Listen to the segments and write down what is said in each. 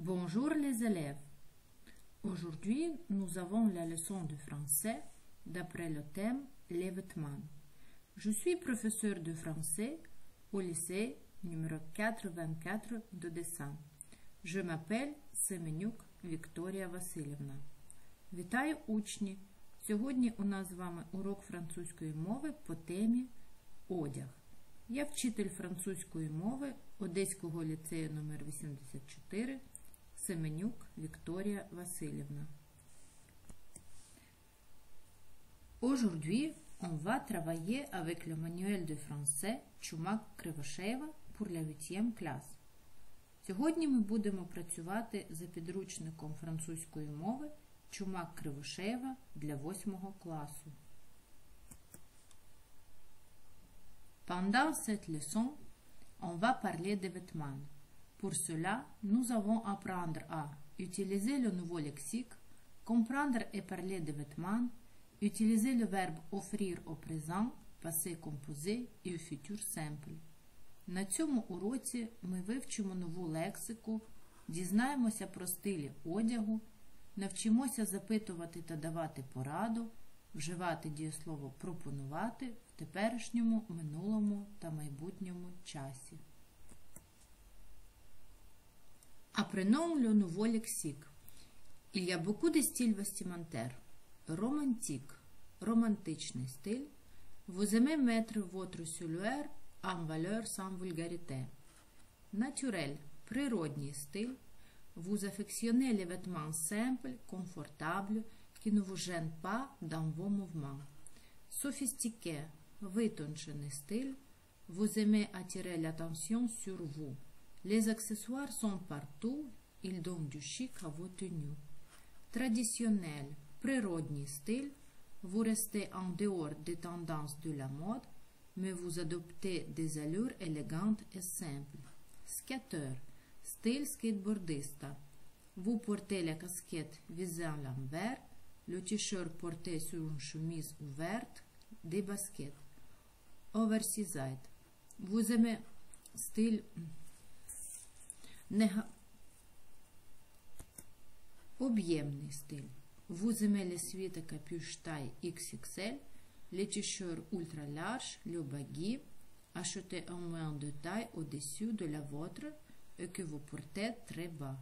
Bonjour les élèves. Aujourd'hui, nous avons la leçon de français d'après le thème les vêtements. Je suis professeur de français au lycée numéro 84 de Dessin. Je m'appelle Семенюк Вікторія Васильівна. Вітаю учні! Сьогодні у нас з вами урок французької мови по темі одяг. Я вчитель французької мови Одеського ліцею номер 84 Семенюк Вікторія Васильівна. Aujourd'hui, on va travailler avec le manuel de français Чумак-Кривошеєва pour la 8e classe. Сьогодні ми будемо працювати за підручником французької мови Чумак-Кривошеєва для 8 класу. Pendant cette leçon, on va parler des vêtements. Pour cela, nous allons apprendre à utiliser le nouveau lexique, comprendre et parler des vêtements, utiliser le verbe offrir au présent, passé composé et au futur simple. На цьому уроці ми вивчимо нову лексику, дізнаємося про стилі одягу, навчимося запитувати та давати пораду, вживати дієслово пропонувати в теперішньому, минулому та майбутньому часі. Apprenons le nouveau lexique. Il y a beaucoup de styles vestimentaires. Romantique, романтичний стиль. Vous aimez mettre votre silhouette en valeur sans vulgarité. Naturel, природній стиль. Vous affectionnez les vêtements simples, confortables, qui ne vous gênent pas dans vos mouvements. Sophistiqué, витончений стиль. Vous aimez attirer l'attention sur vous. Les accessoires sont partout, ils donnent du chic à vos tenues. Traditionnel, природний стиль. Vous restez en dehors des tendances de la mode, mais vous adoptez des allures élégantes et simples. Skater, style skateboardista. Vous portez la casquette visée à l'envers, le t-shirt porté sur une chemise ouverte, des baskets. Oversized. Vous aimez style объемный стиль. Vous aimez les suites à capuche taille XXL, les t-shirts ultra larges, le baggy, achetés en moins de taille au-dessus de la vôtre et que vous portez très bas.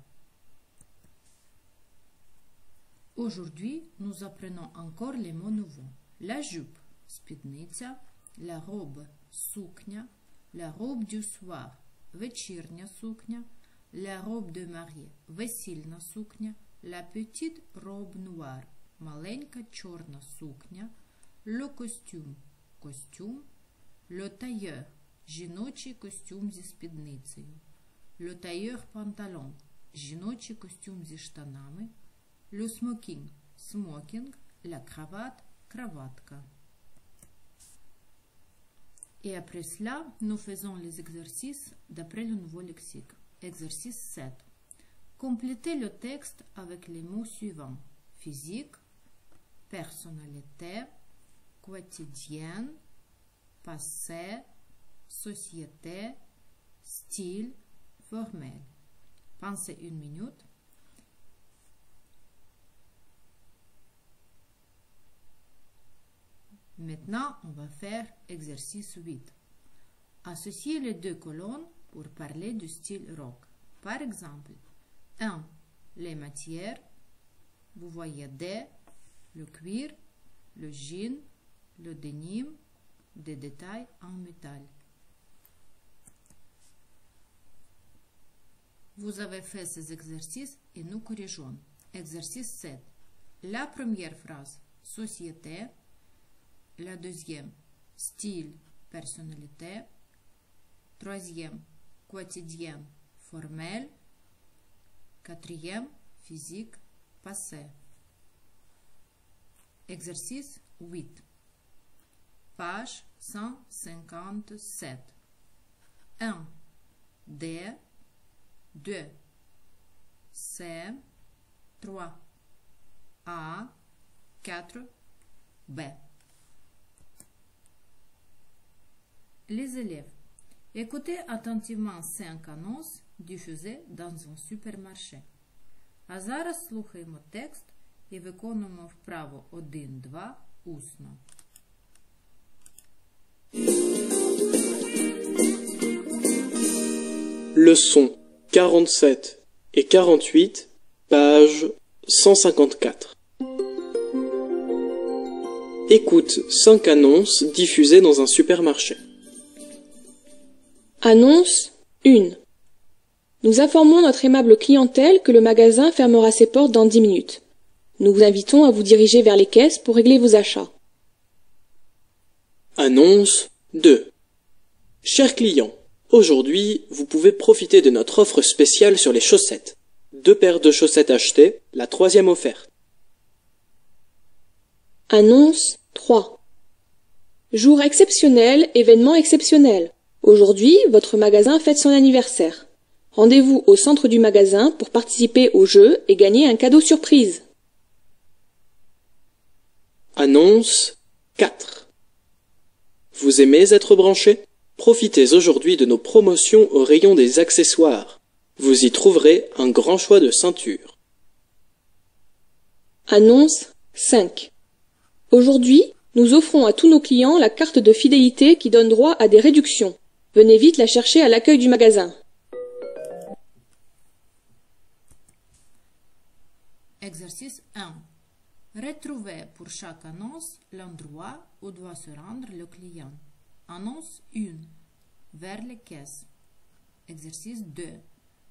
Aujourd'hui, nous apprenons encore les mots nouveaux. La jupe, spidnica, la robe, suknia, la robe du soir, вечірня сукня, la robe de mariée, весільна сукня, la petite robe noire, маленька чорна сукня, le costume, костюм, le tailleur, жіночий костюм зі спідницею, le tailleur pantalon, жіночий костюм зі штанами, le smoking, смокінг, la cravate, краватка. Et après cela, nous faisons les exercices d'après le nouveau lexique. Exercice 7. Complétez le texte avec les mots suivants. Physique, personnalité, quotidienne, passé, société, style, formel. Pensez une minute. Maintenant, on va faire exercice 8. Associez les deux colonnes pour parler du style rock. Par exemple, 1. Les matières. Vous voyez des, le cuir, le jean, le denim, des détails en métal. Vous avez fait ces exercices et nous corrigeons. Exercice 7. La première phrase, société. La deuxième, style, personnalité. Troisième, quotidien, formel. Quatrième, physique, passé. Exercice 8. Page 157. 1. D. 2. C. 3. A. 4. B. Les élèves, écoutez attentivement 5 annonces diffusée dans un supermarché. А зараз слухаємо текст і виконуємо вправо 1-2 усно. Leçons 47 et 48, page 154. Écoute 5 annonces diffusées dans un supermarché. Annonce 1. Nous informons notre aimable clientèle que le magasin fermera ses portes dans 10 minutes. Nous vous invitons à vous diriger vers les caisses pour régler vos achats. Annonce 2. Chers clients, aujourd'hui, vous pouvez profiter de notre offre spéciale sur les chaussettes. 2 paires de chaussettes achetées, la 3e offerte. Annonce 3. Jour exceptionnel, événement exceptionnel. Aujourd'hui, votre magasin fête son anniversaire. Rendez-vous au centre du magasin pour participer au jeu et gagner un cadeau surprise. Annonce 4. Vous aimez être branché? Profitez aujourd'hui de nos promotions au rayon des accessoires. Vous y trouverez un grand choix de ceintures. Annonce 5. Aujourd'hui, nous offrons à tous nos clients la carte de fidélité qui donne droit à des réductions. Venez vite la chercher à l'accueil du magasin. Exercice 1. Retrouvez pour chaque annonce l'endroit où doit se rendre le client. Annonce 1. Vers les caisses. Exercice 2.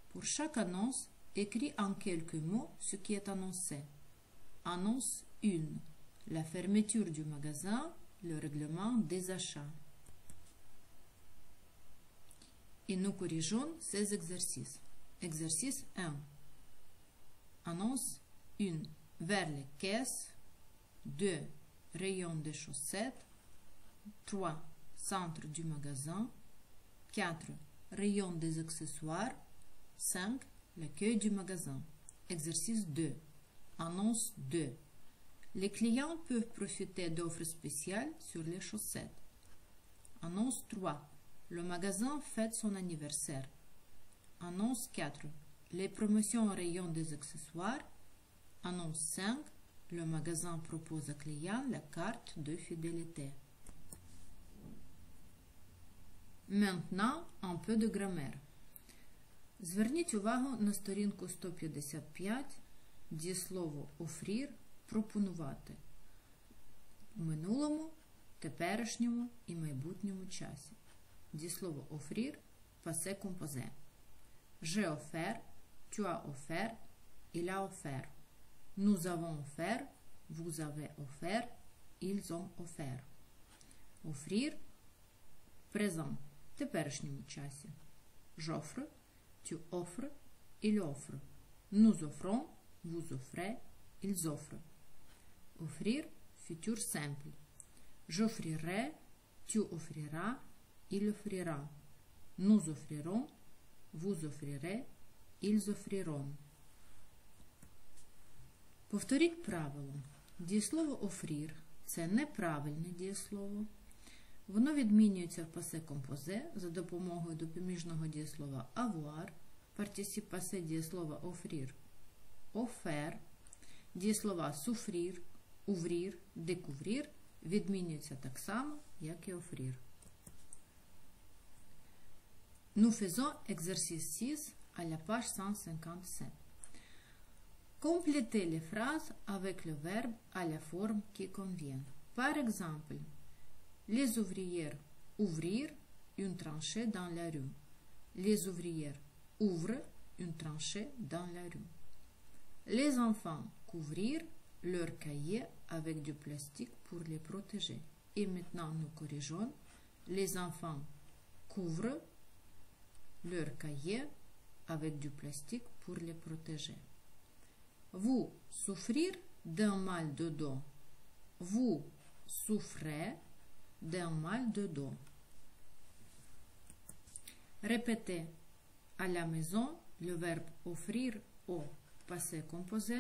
Pour chaque annonce, écris en quelques mots ce qui est annoncé. Annonce 1. La fermeture du magasin, le règlement des achats. Et nous corrigeons ces exercices. Exercice 1. Annonce 1. Vers les caisses. 2. Rayon des chaussettes. 3. Centre du magasin. 4. Rayon des accessoires. 5. L'accueil du magasin. Exercice 2. Annonce 2. Les clients peuvent profiter d'offres spéciales sur les chaussettes. Annonce 3. Le magasin fête son anniversaire. Annonce 4. Les promotions au rayon des accessoires. Annonce 5. Le magasin propose aux clients la carte de fidélité. Maintenant, un peu de grammaire. Зверніть увагу на сторінку 155, дієслово «offrir» – пропонувати в минулому, теперішньому і майбутньому часі. Дієслово «offrir» – passé composé. J'ai offert, tu as offert, il a offert. Nous avons offert, vous avez offert, ils ont offert. Offrir – présent, теперішньому часі. J'offre, tu offres, il offre. Nous offrons, vous offrez, ils offrent. Offrir, futur simple. J'offrirai, tu offriras, il offrira. Nous offrirons, vous offrirez, ils offriront. Повторіть правило. Дієслово «offrir» – це неправильне дієслово. Воно відмінюється в пасе композе за допомогою допоміжного дієслова avoir, партисип пасе дієслова offrir, offert, дієслова souffrir, ouvrir, découvrir відмінюються так само, як і offrir. Nous faisons exercice 6 à la page 157. Complétez les phrases avec le verbe à la forme qui convient. Par exemple, les ouvrières ouvrir une tranchée dans la rue. Les ouvrières ouvrent une tranchée dans la rue. Les enfants couvrir leurs cahiers avec du plastique pour les protéger. Et maintenant, nous corrigeons. Les enfants couvrent leurs cahiers avec du plastique pour les protéger. Vous souffrir d'un mal de dos. Vous souffrez d'un mal de dos. Répétez à la maison le verbe offrir au passé composé,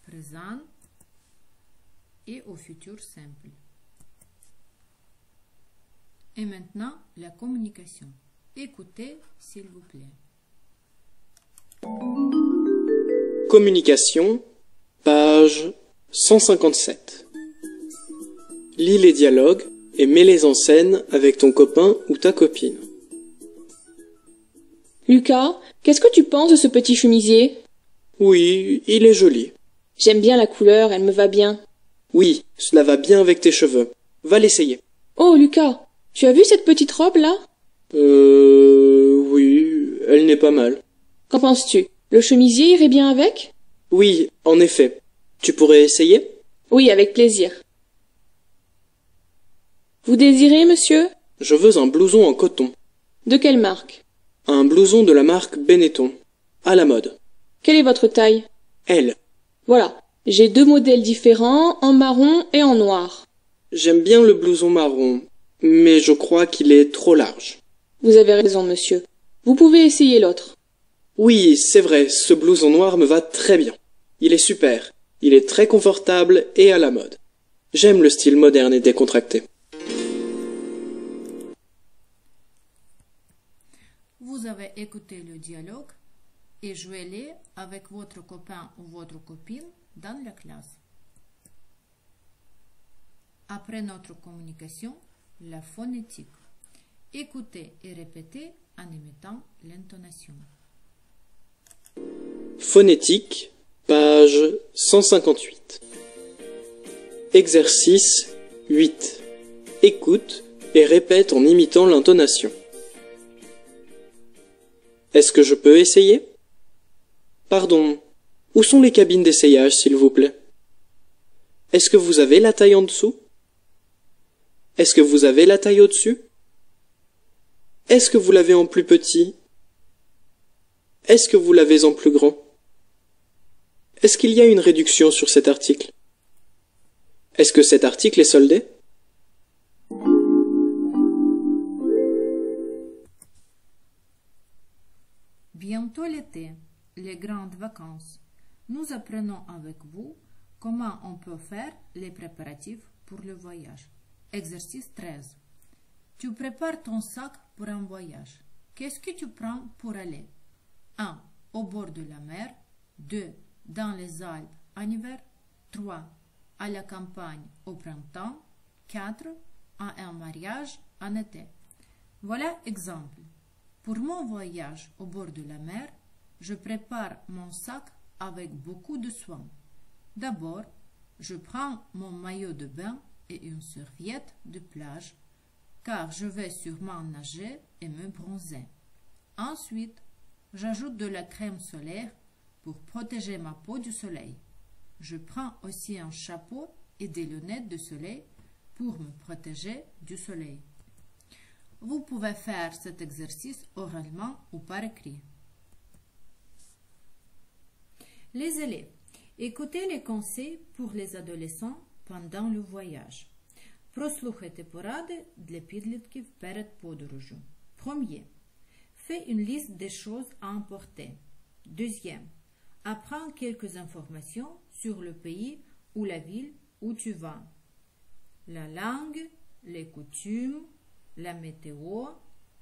présent et au futur simple. Et maintenant, la communication. Écoutez, s'il vous plaît. communication, page 157. Lis les dialogues et mets-les en scène avec ton copain ou ta copine. Lucas, qu'est-ce que tu penses de ce petit chemisier? Oui, il est joli. J'aime bien la couleur, elle me va bien. Oui, cela va bien avec tes cheveux. Va l'essayer. Oh, Lucas, tu as vu cette petite robe-là? Oui, elle n'est pas mal. Qu'en penses-tu? Le chemisier irait bien avec? Oui, en effet. Tu pourrais essayer? Oui, avec plaisir. Vous désirez, monsieur? Je veux un blouson en coton. De quelle marque? Un blouson de la marque Benetton. À la mode. Quelle est votre taille? Elle. Voilà, j'ai 2 modèles différents, en marron et en noir. J'aime bien le blouson marron, mais je crois qu'il est trop large. Vous avez raison, monsieur. Vous pouvez essayer l'autre. Oui, c'est vrai, ce blouson noir me va très bien. Il est super. Il est très confortable et à la mode. J'aime le style moderne et décontracté. Vous avez écouté le dialogue et jouez-les avec votre copain ou votre copine dans la classe. Après notre communication, la phonétique. Écoutez et répétez en imitant l'intonation. Phonétique, page 158. Exercice 8. Écoute et répète en imitant l'intonation. Est-ce que je peux essayer? Pardon, où sont les cabines d'essayage, s'il vous plaît? Est-ce que vous avez la taille en dessous? Est-ce que vous avez la taille au-dessus? Est-ce que vous l'avez en plus petit? Est-ce que vous l'avez en plus grand? Est-ce qu'il y a une réduction sur cet article? Est-ce que cet article est soldé? Bientôt l'été, les grandes vacances. Nous apprenons avec vous comment on peut faire les préparatifs pour le voyage. Exercice 13. Tu prépares ton sac pour un voyage. Qu'est-ce que tu prends pour aller? 1. Au bord de la mer. 2. Dans les Alpes en hiver. 3. À la campagne au printemps. 4. À un mariage en été. Voilà exemple. Pour mon voyage au bord de la mer, je prépare mon sac avec beaucoup de soin. D'abord, je prends mon maillot de bain et une serviette de plage, car je vais sûrement nager et me bronzer. Ensuite, j'ajoute de la crème solaire pour protéger ma peau du soleil. Je prends aussi un chapeau et des lunettes de soleil pour me protéger du soleil. Vous pouvez faire cet exercice oralement ou par écrit. Les élèves, écoutez les conseils pour les adolescents pendant le voyage. Прослухайте поради для підлітків перед подорожю. Premier. Fais une liste des choses à emporter. Deuxième. Apprends quelques informations sur le pays ou la ville où tu vas. La langue, les coutumes, la météo,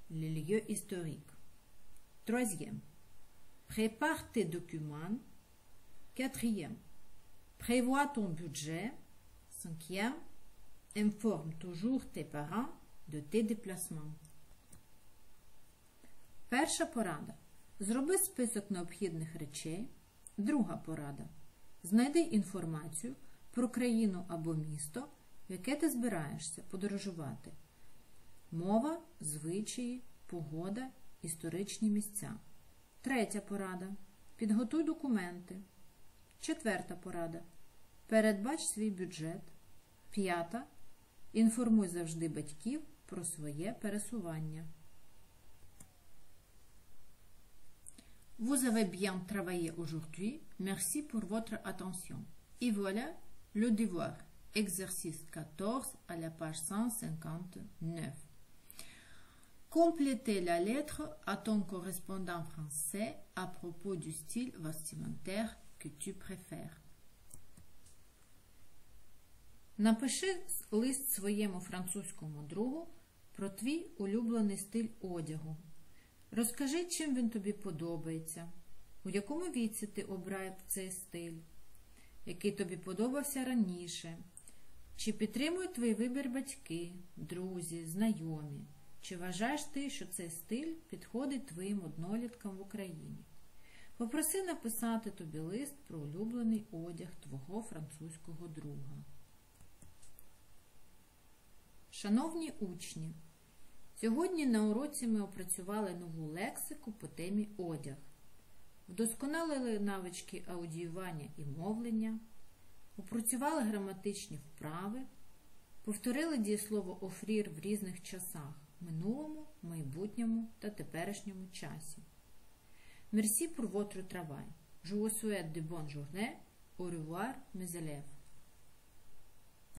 les lieux historiques. Troisième. Prépare tes documents. Quatrième. Prévois ton budget. Cinquième. Informe toujours tes parents de tes déplacements. Перша порада. Зроби список необхідних речей. Друга порада. Знайди інформацію про країну або місто, в яке ти збираєшся подорожувати. Мова, звичаї, погода, історичні місця. Третя порада. Підготуй документи. Четверта порада. Передбач свій бюджет. П'ята. Інформуй завжди батьків про своє пересування. Vous avez bien travaillé aujourd'hui. Merci pour votre attention. Et voilà le devoir. Exercice 14 à la page 159. Complétez la lettre à ton correspondant français à propos du style vestimentaire que tu préfères. Напиши лист своєму французькому другу про твій улюблений стиль одягу. Розкажи, чим він тобі подобається, у У якому віці ти обрав цей стиль? Який тобі подобався раніше? Чи підтримують твій вибір батьки, друзі, знайомі? Чи вважаєш ти, що цей стиль підходить твоїм одноліткам в Україні? Попроси написати тобі лист про улюблений одяг твого французького друга. Шановні учні, сьогодні на уроці ми опрацювали нову лексику по темі одяг, вдосконалили навички аудіювання і мовлення, опрацювали граматичні вправи, повторили дієслово «offrir» в різних часах – минулому, майбутньому та теперішньому часі. Merci pour votre travail. Je vous souhaite de bonnes journées. Au revoir, mes élèves.